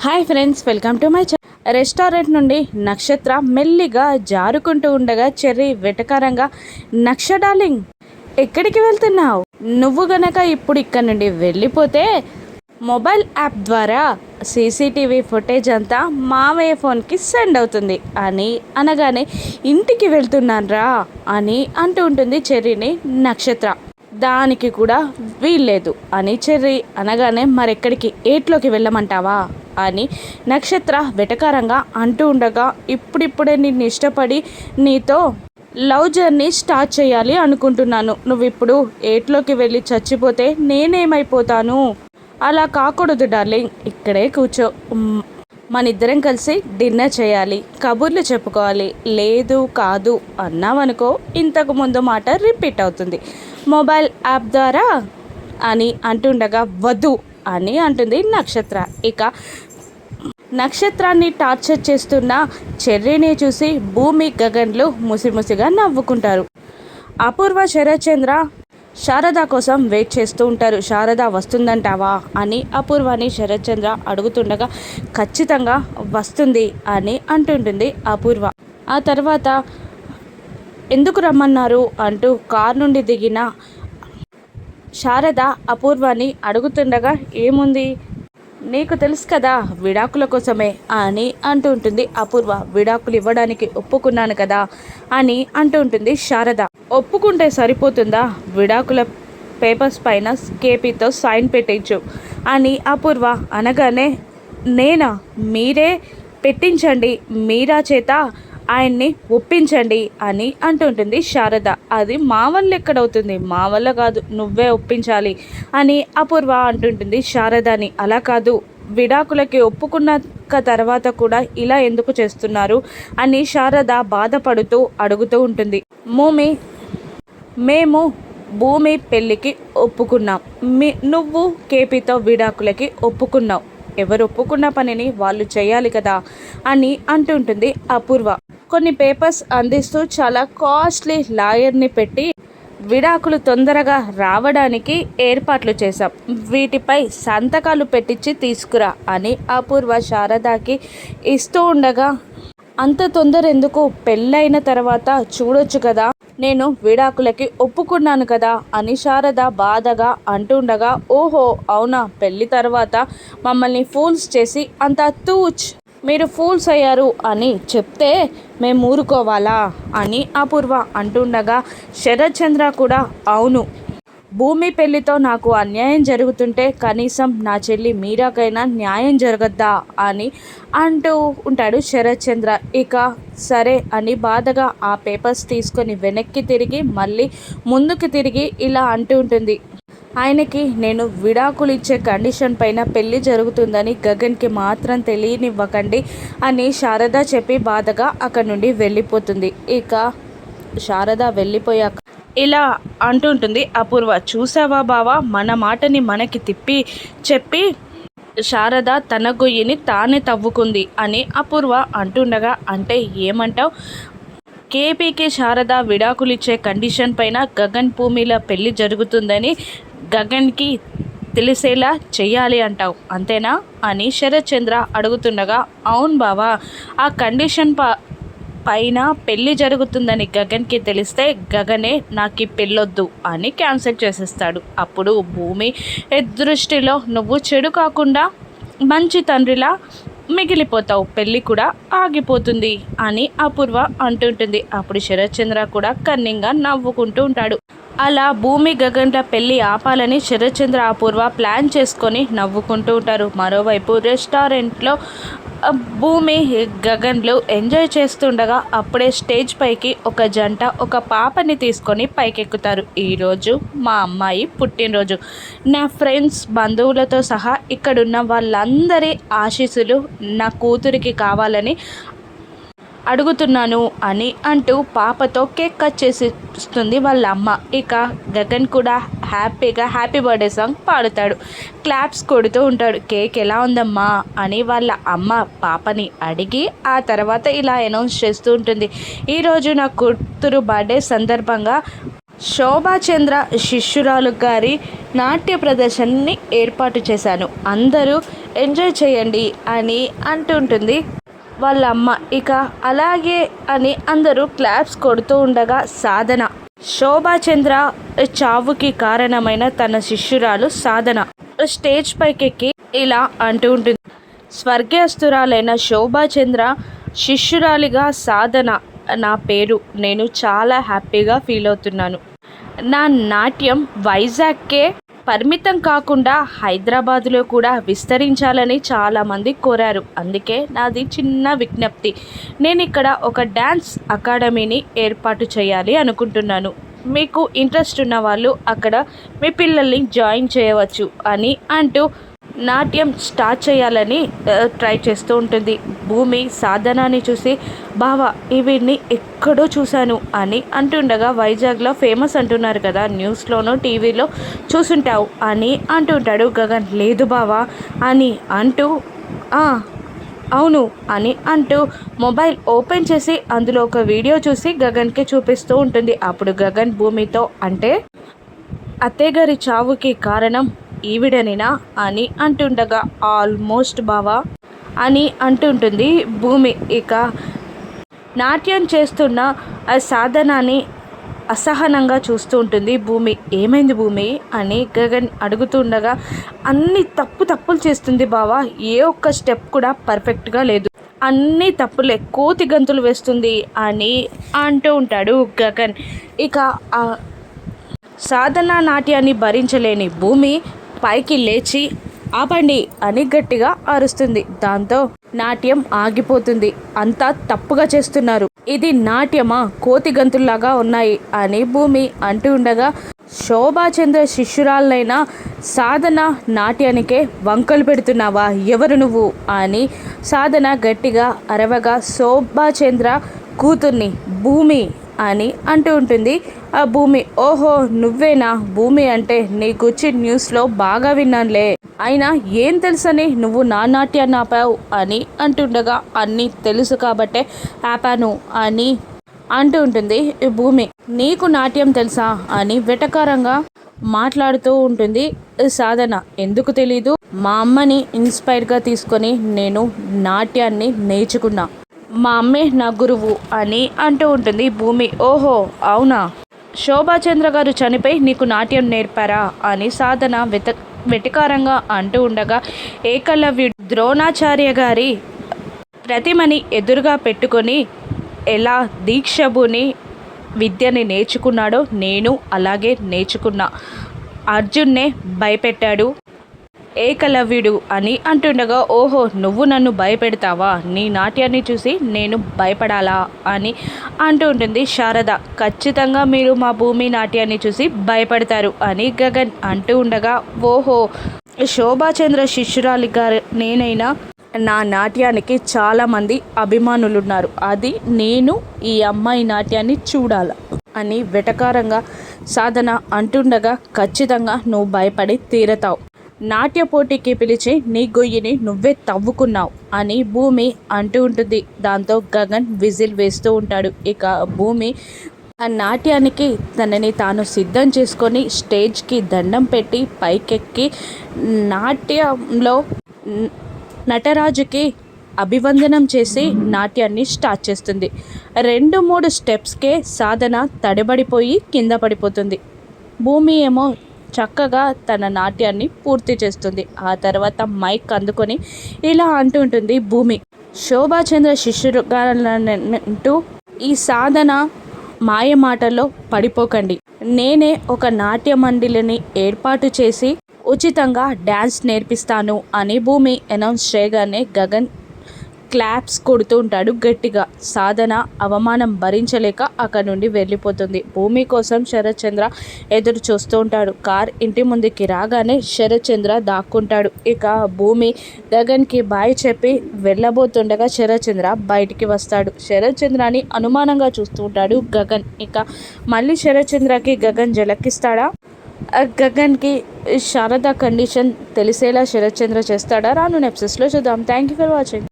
Hi friends, welcome to my channel. Restaurant నుండి నక్షత్ర మెల్లిగా జారుకుంటూ ఉండగా చెర్రీ వెటకారంగా, నక్ష డార్లింగ్ ఎక్కడికి వెళ్తున్నావు? నువ్వు గనక ఇప్పుడు ఇక్కడ నుండి వెళ్ళిపోతే మొబైల్ యాప్ ద్వారా సీసీటీవీ ఫుటేజ్ అంతా మావయ్య ఫోన్కి సెండ్ అవుతుంది అని అనగానే, ఇంటికి వెళ్తున్నాన్రా అని అంటూ ఉంటుంది చెర్రీని నక్షత్ర. దానికి కూడా వీల్లేదు అని చెర్రీ అనగానే, మరెక్కడికి, ఏట్లోకి వెళ్ళమంటావా అని నక్షత్ర వెటకారంగా అంటూ ఉండగా, ఇప్పుడిప్పుడే నిన్ను ఇష్టపడి నీతో లవ్ జర్నీ స్టార్ట్ చేయాలి అనుకుంటున్నాను. నువ్వు ఇప్పుడు ఏట్లోకి వెళ్ళి చచ్చిపోతే నేనేమైపోతాను? అలా కాకూడదు డార్లింగ్, ఇక్కడే కూర్చో. మనిద్దరం కలిసి డిన్నర్ చేయాలి, కబుర్లు చెప్పుకోవాలి. లేదు కాదు అన్నావనుకో, ఇంతకు ముందు మాట రిపీట్ అవుతుంది. మొబైల్ యాప్ ద్వారా అని అంటుండగా, వద్దు అని అంటుంది నక్షత్ర. ఇక నక్షత్రాన్ని టార్చర్ చేస్తున్న చెర్రీని చూసి భూమి, గగన్లు ముసిముసిగా నవ్వుకుంటారు. అపూర్వ, శరత్చంద్ర శారద కోసం వెయిట్ చేస్తూ ఉంటారు. శారద వస్తుందంటావా అని అపూర్వని శరత్చంద్ర అడుగుతుండగా, ఖచ్చితంగా వస్తుంది అని అంటుంటుంది అపూర్వ. ఆ తర్వాత ఎందుకు రమ్మన్నారు అంటూ కార్ నుండి దిగిన శారద అపూర్వని అడుగుతుండగా, ఏముంది నీకు తెలుసు కదా, విడాకుల కోసమే అని అంటూ ఉంటుంది అపూర్వ. విడాకులు ఇవ్వడానికి ఒప్పుకున్నాను కదా అని అంటూ ఉంటుంది శారద. ఒప్పుకుంటే సరిపోతుందా? విడాకుల పేపర్స్ పైన కేపీతో సైన్ పెట్టించు అని అపూర్వ అనగానే, నేనా? మీరే పెట్టించండి, మీరా చేత ఆయన్ని ఒప్పించండి అని అంటుంటుంది శారద. అది మా వల్ల ఎక్కడవుతుంది? మా వల్ల కాదు, నువ్వే ఒప్పించాలి అని అపూర్వ అంటుంటుంది శారదని. అలా కాదు, విడాకులకి ఒప్పుకున్నాక తర్వాత కూడా ఇలా ఎందుకు చేస్తున్నారు అని శారద బాధపడుతూ అడుగుతూ ఉంటుంది. మేము భూమి పెళ్ళికి ఒప్పుకున్నాం, నువ్వు కేపీతో విడాకులకి ఒప్పుకున్నావు. ఎవరు ఒప్పుకున్న పనిని వాళ్ళు చేయాలి కదా అని అంటుంటుంది అపూర్వ. కొన్ని పేపర్స్ అందిస్తూ చాలా కాస్ట్లీ లాయర్ని పెట్టి విడాకులు తొందరగా రావడానికి ఏర్పాట్లు చేశాం. వీటిపై సంతకాలు పెట్టించి తీసుకురా అని అపూర్వ శారదకి ఇస్తూ ఉండగా, అంత తొందర ఎందుకు? పెళ్ళైన తర్వాత చూడొచ్చు కదా, నేను విడాకులకి ఒప్పుకున్నాను కదా అని శారద బాధగా అంటుండగా, ఓహో అవునా, పెళ్ళి తర్వాత మమ్మల్ని ఫూల్స్ చేసి అంత తూచ్ మీరు ఫూల్స్ అయ్యారు అని చెప్తే మేము ఊరుకోవాలా అని అపూర్వ అంటుండగా, శరత్చంద్ర కూడా అవును, భూమి పెళ్లితో నాకు అన్యాయం జరుగుతుంటే కనీసం నా చెల్లి మీరాకైనా న్యాయం జరగద్దా అని అంటూ ఉంటాడు శరత్చంద్ర. ఇక సరే అని బాధగా ఆ పేపర్స్ తీసుకొని వెనక్కి తిరిగి మళ్ళీ ముందుకు తిరిగి ఇలా అంటూ ఉంటుంది, ఆయనకి నేను విడాకులు ఇచ్చే కండిషన్ పైన పెళ్ళి జరుగుతుందని గగన్కి మాత్రం తెలియనివ్వకండి అని శారద చెప్పి బాధగా అక్కడి నుండి వెళ్ళిపోతుంది. ఇక శారద వెళ్ళిపోయాక ఇలా అంటుంటుంది అపూర్వ, చూసావా బావా, మన మాటని మనకి తిప్పి చెప్పి శారద తన గొయ్యిని తానే తవ్వుకుంది అని అపూర్వ అంటుండగా, అంటే ఏమంటావు? కేపీకి శారద విడాకులు ఇచ్చే కండిషన్ పైన గగన్ భూమిల పెళ్ళి జరుగుతుందని గగన్కి తెలిసేలా చెయ్యాలి అంటావు, అంతేనా అని శరత్చంద్ర అడుగుతుండగా, అవును బావా, ఆ కండిషన్ పైన పెళ్ళి జరుగుతుందని గగన్కి తెలిస్తే గగనే నాకు ఈ పెళ్ళొద్దు అని క్యాన్సిల్ చేసేస్తాడు. అప్పుడు భూమి దృష్టిలో నువ్వు చెడు కాకుండా మంచి తండ్రిలా మిగిలిపోతావు, పెళ్ళి కూడా ఆగిపోతుంది అని అపూర్వ అంటుంటుంది. అప్పుడు శరత్చంద్ర కూడా కన్నింగా నవ్వుకుంటూ ఉంటాడు. అలా భూమి, గగన్ల పెళ్ళి ఆపాలని శరత్చంద్ర, అపూర్వ ప్లాన్ చేసుకొని నవ్వుకుంటూ ఉంటారు. మరోవైపు రెస్టారెంట్లో భూమి, గగన్లు ఎంజాయ్ చేస్తుండగా అప్పుడే స్టేజ్ పైకి ఒక జంట ఒక పాపని తీసుకొని పైకెక్కుతారు. ఈరోజు మా అమ్మాయి పుట్టినరోజు, నా ఫ్రెండ్స్, బంధువులతో సహా ఇక్కడున్న వాళ్ళందరి ఆశీస్సులు నా కూతురికి కావాలని అడుగుతున్నాను అని అంటూ పాపతో కేక్ కట్ చేసి ఇస్తుంది వాళ్ళ అమ్మ. ఇక గగన్ కూడా హ్యాపీగా హ్యాపీ బర్త్డే సాంగ్ పాడుతాడు, క్లాప్స్ కొడుతూ ఉంటాడు. కేక్ ఎలా ఉందమ్మా అని వాళ్ళ అమ్మ పాపని అడిగి ఆ తర్వాత ఇలా అనౌన్స్ చేస్తూ ఉంటుంది, ఈరోజు నా కూతురు బర్త్డే సందర్భంగా శోభాచంద్ర శిష్యురాలు గారి నాట్య ప్రదర్శనని ఏర్పాటు చేశాను, అందరూ ఎంజాయ్ చేయండి అని అంటుంటుంది వాళ్ళ అమ్మ. ఇక అలాగే అని అందరూ క్లాప్స్ కొడుతూ ఉండగా సాధన, శోభాచంద్ర చావుకి కారణమైన తన శిష్యురాలు సాధన స్టేజ్ పైకెక్కి ఇలా అంటూ ఉంటుంది, స్వర్గస్థురాలైన శోభాచంద్ర శిష్యురాలిగా సాధన నా పేరు. నేను చాలా హ్యాపీగా ఫీల్ అవుతున్నాను. నా నాట్యం వైజాగ్కే పరిమితం కాకుండా హైదరాబాదులో కూడా విస్తరించాలని చాలామంది కోరారు. అందుకే నాది చిన్న విజ్ఞప్తి, నేను ఇక్కడ ఒక డ్యాన్స్ అకాడమీని ఏర్పాటు చేయాలి అనుకుంటున్నాను. మీకు ఇంట్రెస్ట్ ఉన్న వాళ్ళు అక్కడ మీ పిల్లల్ని జాయిన్ చేయవచ్చు అని అంటూ నాట్యం స్టార్ట్ చేయాలని ట్రై చేస్తూ ఉంటుంది. భూమి సాధనాన్ని చూసి, బావా వీడిని ఎక్కడో చూశాను అని అంటుండగా, వైజాగ్లో ఫేమస్ అంటున్నారు కదా, న్యూస్లోనో టీవీలో చూసుంటావు అని అంటుంటాడు గగన్. లేదు బావా అని అంటూ అవును అని అంటూ మొబైల్ ఓపెన్ చేసి అందులో ఒక వీడియో చూసి గగన్కి చూపిస్తూ ఉంటుంది. అప్పుడు గగన్ భూమితో, అంటే అత్తయ్య గారి చావుకి కారణం ఈవిడనేనా అని అంటుండగా, ఆల్మోస్ట్ బావా అని అంటుంటుంది భూమి. ఇక నాట్యం చేస్తున్న సాధనాన్ని అసహనంగా చూస్తూ ఉంటుంది భూమి. ఏమైంది భూమి అని గగన్ అడుగుతుండగా, అన్ని తప్పులు చేస్తుంది బావా, ఏ ఒక్క స్టెప్ కూడా పర్ఫెక్ట్గా లేదు, అన్ని తప్పులే, కోతి గంతులు వేస్తుంది అని అంటూ ఉంటాడు గగన్. ఇక సాధన నాట్యాన్ని భరించలేని భూమి పైకి లేచి ఆపండి అని గట్టిగా అరుస్తుంది. దాంతో నాట్యం ఆగిపోతుంది. అంతా తప్పుగా చేస్తున్నారు, ఇది నాట్యమా, కోతి గంతుల్లాగా ఉన్నాయి అని భూమి అంటూ ఉండగా, శోభాచంద్ర శిష్యురాలైన సాధన నాట్యానికే వంకలు పెడుతున్నావా, ఎవరు నువ్వు అని సాధన గట్టిగా అరవగా, శోభాచంద్ర కూతుర్ని భూమి అని అంటూ ఉంటుంది ఆ భూమి. ఓహో నువ్వేనా భూమి, అంటే నీ గురించి న్యూస్లో బాగా విన్నానులే, అయినా ఏం తెలుసని నువ్వు నా నాట్యాన్ని ఆపావు అని అంటుండగా, అన్నీ తెలుసు కాబట్టే ఆపాను అని అంటూ ఉంటుంది భూమి. నీకు నాట్యం తెలుసా అని వెటకారంగా మాట్లాడుతూ ఉంటుంది సాధన. ఎందుకు తెలీదు, మా అమ్మని ఇన్స్పైర్గా తీసుకొని నేను నాట్యాన్ని నేర్చుకున్నా, మా అమ్మే నా గురువు అని అంటూ ఉంటుంది భూమి. ఓహో అవునా, శోభాచంద్ర గారు చనిపోయి నీకు నాట్యం నేర్పారా అని సాధన వెటకారంగా అంటూ ఉండగా, ఏకలవ్యుడు ద్రోణాచార్య గారి ప్రతిమని ఎదురుగా పెట్టుకొని ఎలా దీక్షభుని విద్యని నేర్చుకున్నాడో నేను అలాగే నేర్చుకున్నా, అర్జున్నే భయపెట్టాడు ఏకలవ్యుడు అని అంటుండగా, ఓహో నువ్వు నన్ను భయపెడతావా, నీ నాట్యాన్ని చూసి నేను భయపడాలా అని అంటూ ఉంటుంది శారద. ఖచ్చితంగా మీరు మా భూమి నాట్యాన్ని చూసి భయపడతారు అని గగన్ అంటూ ఉండగా, ఓహో శోభాచంద్ర శిష్యురాలి గారు నేనైనా నా నాట్యానికి చాలామంది అభిమానులున్నారు, అది నేను ఈ అమ్మాయి నాట్యాన్ని చూడాల అని వెటకారంగా సాధన అంటుండగా, ఖచ్చితంగా నువ్వు భయపడి తీరతావు, నాట్య పోటీకి పిలిచి నీ గొయ్యిని నువ్వే తవ్వుకున్నావు అని భూమి అంటూ ఉంటుంది. దాంతో గగన్ విజిల్ వేస్తూ ఉంటాడు. ఇక భూమి ఆ నాట్యానికి తనని తాను సిద్ధం చేసుకొని స్టేజ్కి దండం పెట్టి పైకెక్కి నాట్యంలో నటరాజుకి అభివందనం చేసి నాట్యాన్ని స్టార్ట్ చేస్తుంది. 2-3 స్టెప్స్కే సాధన తడబడిపోయి కింద పడిపోతుంది. భూమి ఏమో చక్కగా తన నాట్యాన్ని పూర్తి చేస్తుంది. ఆ తర్వాత మైక్ అందుకొని ఇలా అంటుంటుంది భూమి, శోభాచంద్ర శిష్యురాలంటూ ఈ సాధన మాయ మాటల్లో పడిపోకండి, నేనే ఒక నాట్య మండలిని ఏర్పాటు చేసి ఉచితంగా డ్యాన్స్ నేర్పిస్తాను అని భూమి అనౌన్స్ చేయగానే గగన్ క్లాప్స్ కొడుతూ ఉంటాడు గట్టిగా. సాధన అవమానం భరించలేక అక్కడి నుండి వెళ్ళిపోతుంది. భూమి కోసం శరత్ చంద్ర ఎదురు చూస్తూ ఉంటాడు. కార్ ఇంటి ముందుకి రాగానే శరత్ చంద్ర దాక్కుంటాడు. ఇక భూమి గగన్కి బాయ్ చెప్పి వెళ్ళబోతుండగా శరత్ చంద్ర బయటికి వస్తాడు. శరత్ చంద్రని అనుమానంగా చూస్తూ ఉంటాడు గగన్. ఇక మళ్ళీ శరత్ చంద్రకి గగన్ జలకిస్తాడా, గగన్కి శారద కండిషన్ తెలిసేలా శరత్ చంద్ర చేస్తాడా, రాను ఎపిసోడ్స్లో చూద్దాం. Thank you for watching.